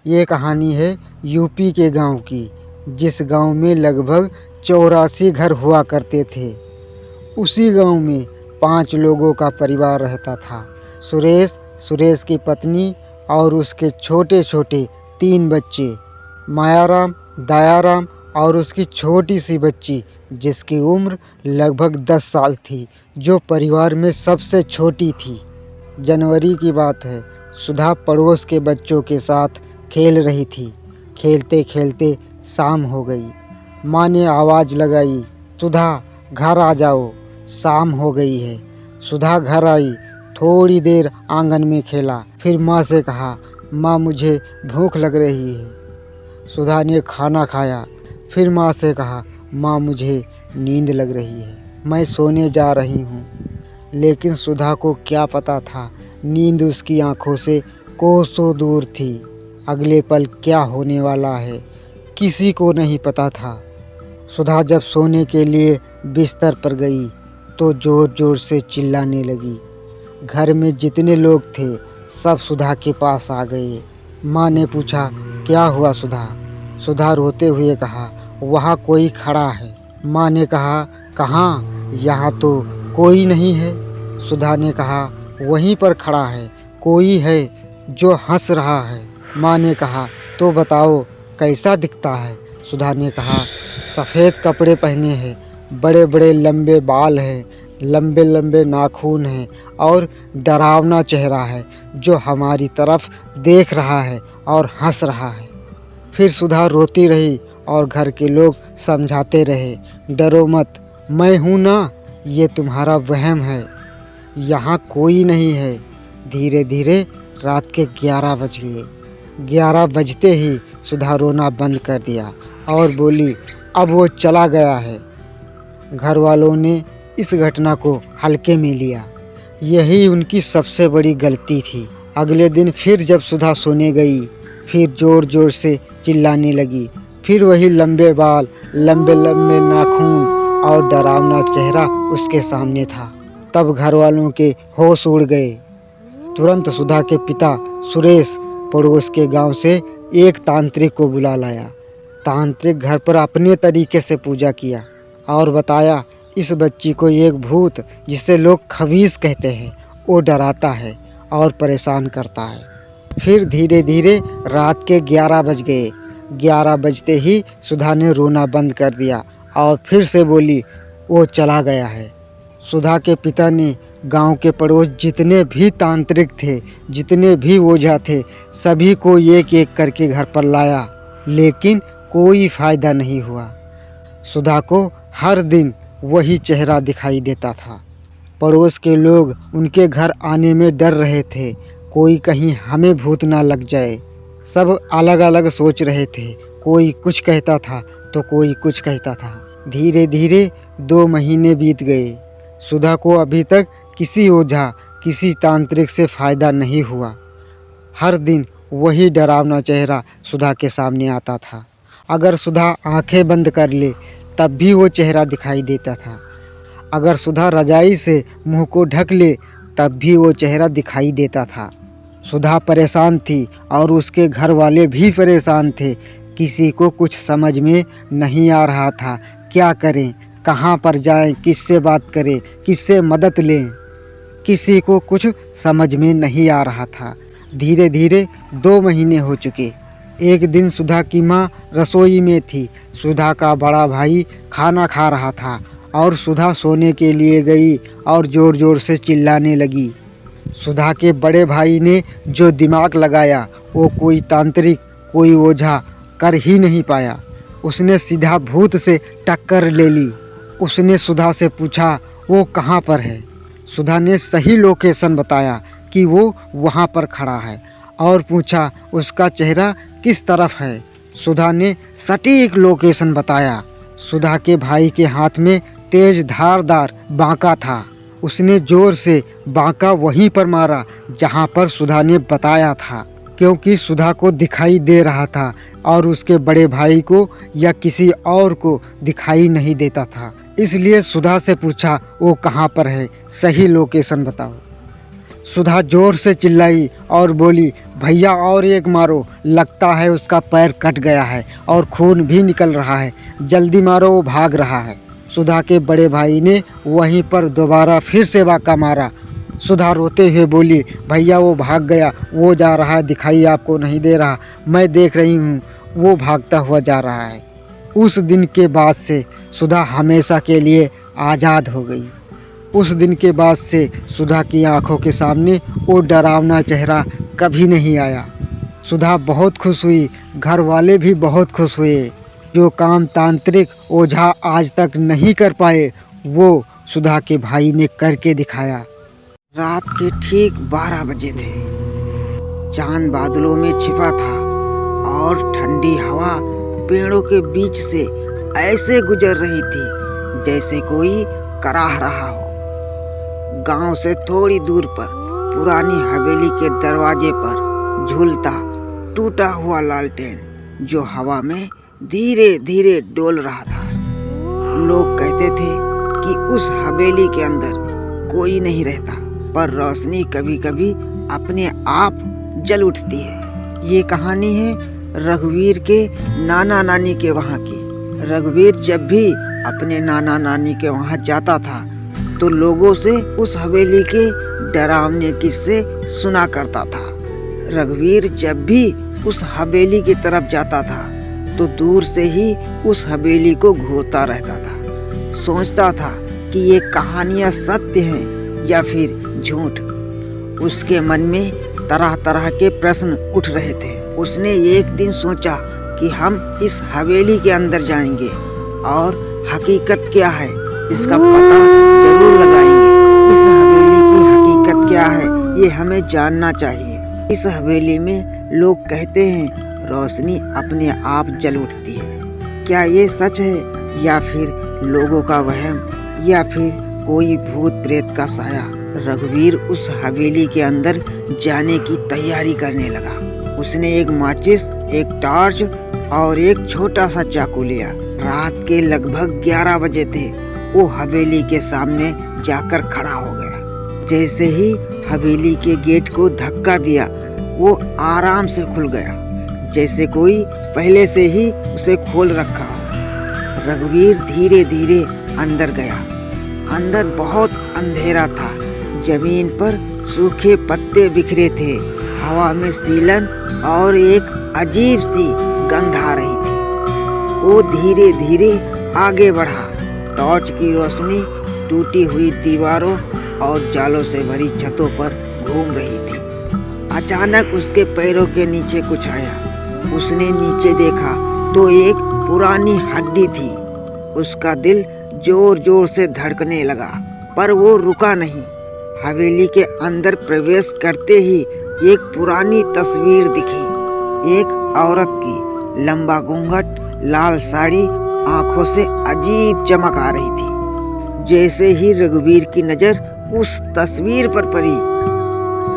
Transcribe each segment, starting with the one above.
ये कहानी है यूपी के गांव की, जिस गांव में लगभग 84 घर हुआ करते थे। उसी गांव में 5 लोगों का परिवार रहता था। सुरेश, सुरेश की पत्नी और उसके छोटे छोटे 3 बच्चे, मायाराम, दयाराम और उसकी छोटी सी बच्ची जिसकी उम्र लगभग 10 साल थी, जो परिवार में सबसे छोटी थी। जनवरी की बात है। सुधा पड़ोस के बच्चों के साथ खेल रही थी। खेलते खेलते शाम हो गई। माँ ने आवाज़ लगाई, सुधा घर आ जाओ, शाम हो गई है। सुधा घर आई, थोड़ी देर आंगन में खेला, फिर माँ से कहा, माँ मुझे भूख लग रही है। सुधा ने खाना खाया, फिर माँ से कहा, माँ मुझे नींद लग रही है, मैं सोने जा रही हूँ। लेकिन सुधा को क्या पता था, नींद उसकी आंखों से कोसों दूर थी। अगले पल क्या होने वाला है, किसी को नहीं पता था। सुधा जब सोने के लिए बिस्तर पर गई तो ज़ोर ज़ोर से चिल्लाने लगी। घर में जितने लोग थे सब सुधा के पास आ गए। माँ ने पूछा, क्या हुआ सुधा? सुधा रोते हुए कहा, वहाँ कोई खड़ा है। माँ ने कहा, कहाँ? यहाँ तो कोई नहीं है। सुधा ने कहा, वहीं पर खड़ा है, कोई है जो हंस रहा है। माँ ने कहा, तो बताओ कैसा दिखता है? सुधा ने कहा, सफ़ेद कपड़े पहने हैं, बड़े बड़े लंबे बाल हैं, लंबे लंबे नाखून हैं और डरावना चेहरा है, जो हमारी तरफ देख रहा है और हंस रहा है। फिर सुधा रोती रही और घर के लोग समझाते रहे, डरो मत, मैं हूँ ना, ये तुम्हारा वहम है, यहाँ कोई नहीं है। धीरे धीरे रात के 11 बज गए। 11 बजते ही सुधा रोना बंद कर दिया और बोली, अब वो चला गया है। घर वालों ने इस घटना को हल्के में लिया। यही उनकी सबसे बड़ी गलती थी। अगले दिन फिर जब सुधा सोने गई, फिर ज़ोर ज़ोर से चिल्लाने लगी। फिर वही लंबे बाल, लंबे लंबे नाखून और डरावना चेहरा उसके सामने था। तब घर वालों के होश उड़ गए। तुरंत सुधा के पिता सुरेश पड़ोस के गांव से एक तांत्रिक को बुला लाया। तांत्रिक घर पर अपने तरीके से पूजा किया और बताया, इस बच्ची को एक भूत, जिसे लोग खबीस कहते हैं, वो डराता है और परेशान करता है। फिर धीरे धीरे रात के 11 बज गए। 11 बजते ही सुधा ने रोना बंद कर दिया और फिर से बोली, वो चला गया है। सुधा के पिता ने गांव के पड़ोस जितने भी तांत्रिक थे, जितने भी ओझा थे, सभी को एक एक करके घर पर लाया, लेकिन कोई फ़ायदा नहीं हुआ। सुधा को हर दिन वही चेहरा दिखाई देता था। पड़ोस के लोग उनके घर आने में डर रहे थे, कोई कहीं हमें भूत ना लग जाए। सब अलग अलग सोच रहे थे, कोई कुछ कहता था तो कोई कुछ कहता था। धीरे धीरे 2 महीने बीत गए। सुधा को अभी तक किसी ओझा, किसी तांत्रिक से फ़ायदा नहीं हुआ। हर दिन वही डरावना चेहरा सुधा के सामने आता था। अगर सुधा आंखें बंद कर ले तब भी वो चेहरा दिखाई देता था। अगर सुधा रजाई से मुंह को ढक ले तब भी वो चेहरा दिखाई देता था। सुधा परेशान थी और उसके घर वाले भी परेशान थे। किसी को कुछ समझ में नहीं आ रहा था, क्या करें, कहाँ पर जाएं, किससे बात करें, किससे मदद लें। किसी को कुछ समझ में नहीं आ रहा था। धीरे धीरे 2 महीने हो चुके। एक दिन सुधा की माँ रसोई में थी। सुधा का बड़ा भाई खाना खा रहा था और सुधा सोने के लिए गई और ज़ोर ज़ोर से चिल्लाने लगी। सुधा के बड़े भाई ने जो दिमाग लगाया, वो कोई तांत्रिक, कोई ओझा कर ही नहीं पाया। उसने सीधा भूत से टक्कर ले ली। उसने सुधा से पूछा, वो कहाँ पर है? सुधा ने सही लोकेशन बताया कि वो वहाँ पर खड़ा है और पूछा, उसका चेहरा किस तरफ है? सुधा ने सटीक लोकेशन बताया। सुधा के भाई के हाथ में तेज धारदार बांका था। उसने ज़ोर से बांका वहीं पर मारा जहाँ पर सुधा ने बताया था, क्योंकि सुधा को दिखाई दे रहा था और उसके बड़े भाई को या किसी और को दिखाई नहीं देता था। इसलिए सुधा से पूछा, वो कहाँ पर है, सही लोकेशन बताओ। सुधा जोर से चिल्लाई और बोली, भैया और एक मारो, लगता है उसका पैर कट गया है और खून भी निकल रहा है, जल्दी मारो, वो भाग रहा है। सुधा के बड़े भाई ने वहीं पर दोबारा फिर से वाका मारा। सुधा रोते हुए बोली, भैया वो भाग गया, वो जा रहा है, दिखाई आपको नहीं दे रहा, मैं देख रही हूँ, वो भागता हुआ जा रहा है। उस दिन के बाद से सुधा हमेशा के लिए आज़ाद हो गई। उस दिन के बाद से सुधा की आंखों के सामने वो डरावना चेहरा कभी नहीं आया। सुधा बहुत खुश हुई, घर वाले भी बहुत खुश हुए। जो काम तांत्रिक ओझा आज तक नहीं कर पाए, वो सुधा के भाई ने करके दिखाया। रात के ठीक 12 बजे थे। चांद बादलों में छिपा था और ठंडी हवा पेड़ों के बीच से ऐसे गुजर रही थी जैसे कोई कराह रहा हो। गांव से थोड़ी दूर पर पुरानी हवेली के दरवाजे पर झूलता टूटा हुआ लालटेन जो हवा में धीरे धीरे डोल रहा था। लोग कहते थे कि उस हवेली के अंदर कोई नहीं रहता, पर रोशनी कभी कभी अपने आप जल उठती है। ये कहानी है रघुवीर के नाना नानी के वहाँ की। रघुवीर जब भी अपने नाना नानी के वहाँ जाता था तो लोगों से उस हवेली के डरावने किस्से सुना करता था। रघुवीर जब भी उस हवेली की तरफ जाता था तो दूर से ही उस हवेली को घूरता रहता था। सोचता था कि ये कहानियाँ सत्य हैं या फिर झूठ। उसके मन में तरह तरह के प्रश्न उठ रहे थे। उसने एक दिन सोचा कि हम इस हवेली के अंदर जाएंगे और हकीकत क्या है इसका पता जरूर लगाएंगे। इस हवेली की हकीकत क्या है ये हमें जानना चाहिए। इस हवेली में लोग कहते हैं रोशनी अपने आप जल उठती है। क्या ये सच है या फिर लोगों का वहम या फिर कोई भूत प्रेत का साया? रघुवीर उस हवेली के अंदर जाने की तैयारी करने लगा। उसने एक माचिस, एक टॉर्च और एक छोटा सा चाकू लिया। रात के लगभग 11 बजे थे। वो हवेली के सामने जाकर खड़ा हो गया। जैसे ही हवेली के गेट को धक्का दिया वो आराम से खुल गया, जैसे कोई पहले से ही उसे खोल रखा हो। रघुवीर धीरे धीरे अंदर गया। अंदर बहुत अंधेरा था। जमीन पर सूखे पत्ते बिखरे थे। हवा में सीलन और एक अजीब सी गंध आ रही थी। वो धीरे धीरे आगे बढ़ा। टॉर्च की रोशनी टूटी हुई दीवारों और जालों से भरी छतों पर घूम रही थी। अचानक उसके पैरों के नीचे कुछ आया। उसने नीचे देखा तो एक पुरानी हड्डी थी। उसका दिल जोर जोर से धड़कने लगा, पर वो रुका नहीं। हवेली के अंदर प्रवेश करते ही एक पुरानी तस्वीर दिखी। एक औरत की लंबा घूंघट, लाल साड़ी, आंखों से अजीब चमक आ रही थी। जैसे ही रघुवीर की नजर उस तस्वीर पर पड़ी,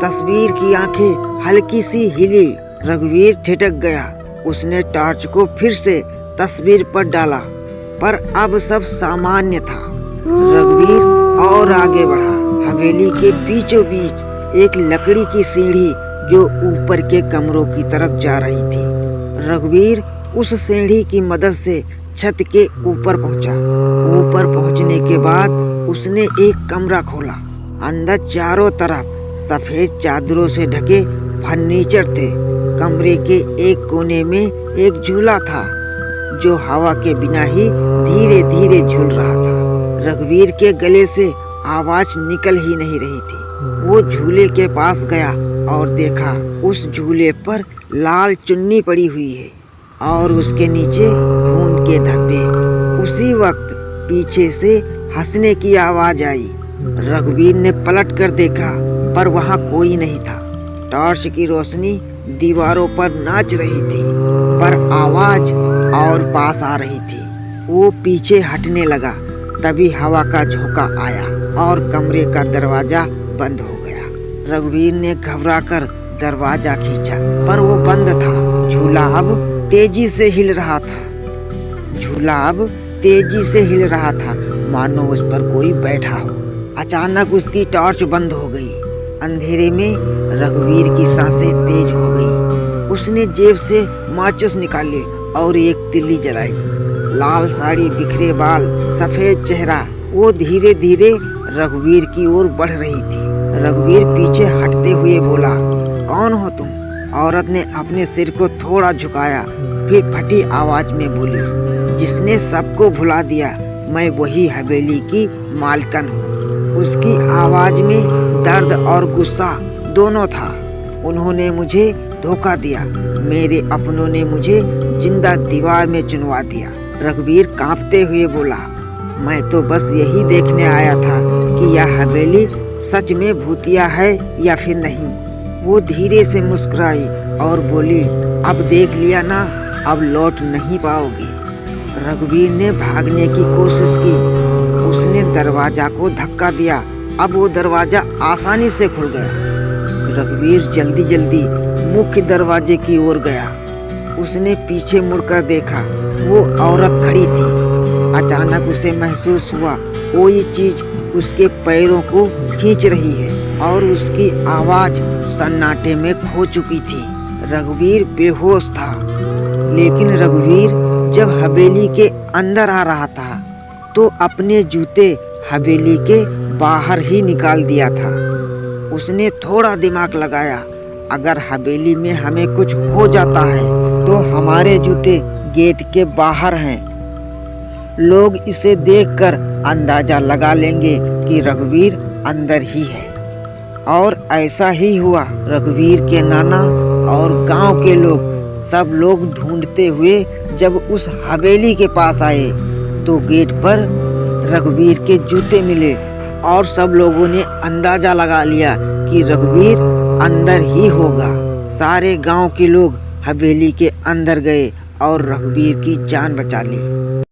तस्वीर की आंखें हल्की सी हिली। रघुवीर ठिठक गया। उसने टॉर्च को फिर से तस्वीर पर डाला, पर अब सब सामान्य था। रघुवीर और आगे बढ़ा। हवेली के बीचों बीच एक लकड़ी की सीढ़ी जो ऊपर के कमरों की तरफ जा रही थी। रघुवीर उस सीढ़ी की मदद से छत के ऊपर पहुंचा। ऊपर पहुंचने के बाद उसने एक कमरा खोला। अंदर चारों तरफ सफेद चादरों से ढके फर्नीचर थे। कमरे के एक कोने में एक झूला था जो हवा के बिना ही धीरे धीरे झूल रहा था। रघुवीर के गले से आवाज निकल ही नहीं रही थी। वो झूले के पास गया और देखा उस झूले पर लाल चुन्नी पड़ी हुई है और उसके नीचे खून के धब्बे। उसी वक्त पीछे से हंसने की आवाज आई। रघुवीर ने पलट कर देखा, पर वहाँ कोई नहीं था। टॉर्च की रोशनी दीवारों पर नाच रही थी, पर आवाज और पास आ रही थी। वो पीछे हटने लगा। तभी हवा का झोंका आया और कमरे का दरवाजा बंद हो गया। रघुवीर ने घबराकर दरवाजा खींचा, पर वो बंद था। झूला अब तेजी से हिल रहा था। झूला अब तेजी से हिल रहा था, मानो उस पर कोई बैठा हो। अचानक उसकी टॉर्च बंद हो गई। अंधेरे में रघुवीर की सांसें तेज हो गई। उसने जेब से माचिस निकाले और एक तिल्ली जलाई। लाल साड़ी, बिखरे बाल, सफेद चेहरा, वो धीरे धीरे रघुवीर की ओर बढ़ रही थी। रघुवीर पीछे हटते हुए बोला, कौन हो तुम? औरत ने अपने सिर को थोड़ा झुकाया, फिर फटी आवाज में बोली, जिसने सबको भुला दिया, मैं वही हवेली की मालकन हूँ। उसकी आवाज में दर्द और गुस्सा दोनों था। उन्होंने मुझे धोखा दिया, मेरे अपनों ने मुझे जिंदा दीवार में चुनवा दिया। रघुवीर कांपते हुए बोला, मैं तो बस यही देखने आया था कि यह हवेली सच में भूतिया है या फिर नहीं। वो धीरे से मुस्कुराई और बोली, अब देख लिया ना, अब लौट नहीं पाओगे। रघुवीर ने भागने की कोशिश की। उसने दरवाजा को धक्का दिया। अब वो दरवाजा आसानी से खुल गया। रघुवीर जल्दी जल्दी मुख्य दरवाजे की ओर गया। उसने पीछे मुड़कर देखा, वो औरत खड़ी थी। अचानक उसे महसूस हुआ कोई चीज उसके पैरों को खींच रही है और उसकी आवाज सन्नाटे में खो चुकी थी। रघुवीर बेहोश था, लेकिन रघुवीर जब हवेली के अंदर आ रहा था तो अपने जूते हवेली के बाहर ही निकाल दिया था। उसने थोड़ा दिमाग लगाया, अगर हवेली में हमें कुछ हो जाता है तो हमारे जूते गेट के बाहर हैं। लोग इसे देखकर अंदाजा लगा लेंगे कि रघुवीर अंदर ही है। और ऐसा ही हुआ। रघुवीर के नाना और गांव के लोग, सब लोग ढूंढते हुए जब उस हवेली के पास आए तो गेट पर रघुवीर के जूते मिले और सब लोगों ने अंदाजा लगा लिया कि रघुवीर अंदर ही होगा। सारे गांव के लोग हवेली के अंदर गए और रघुवीर की जान बचा ली।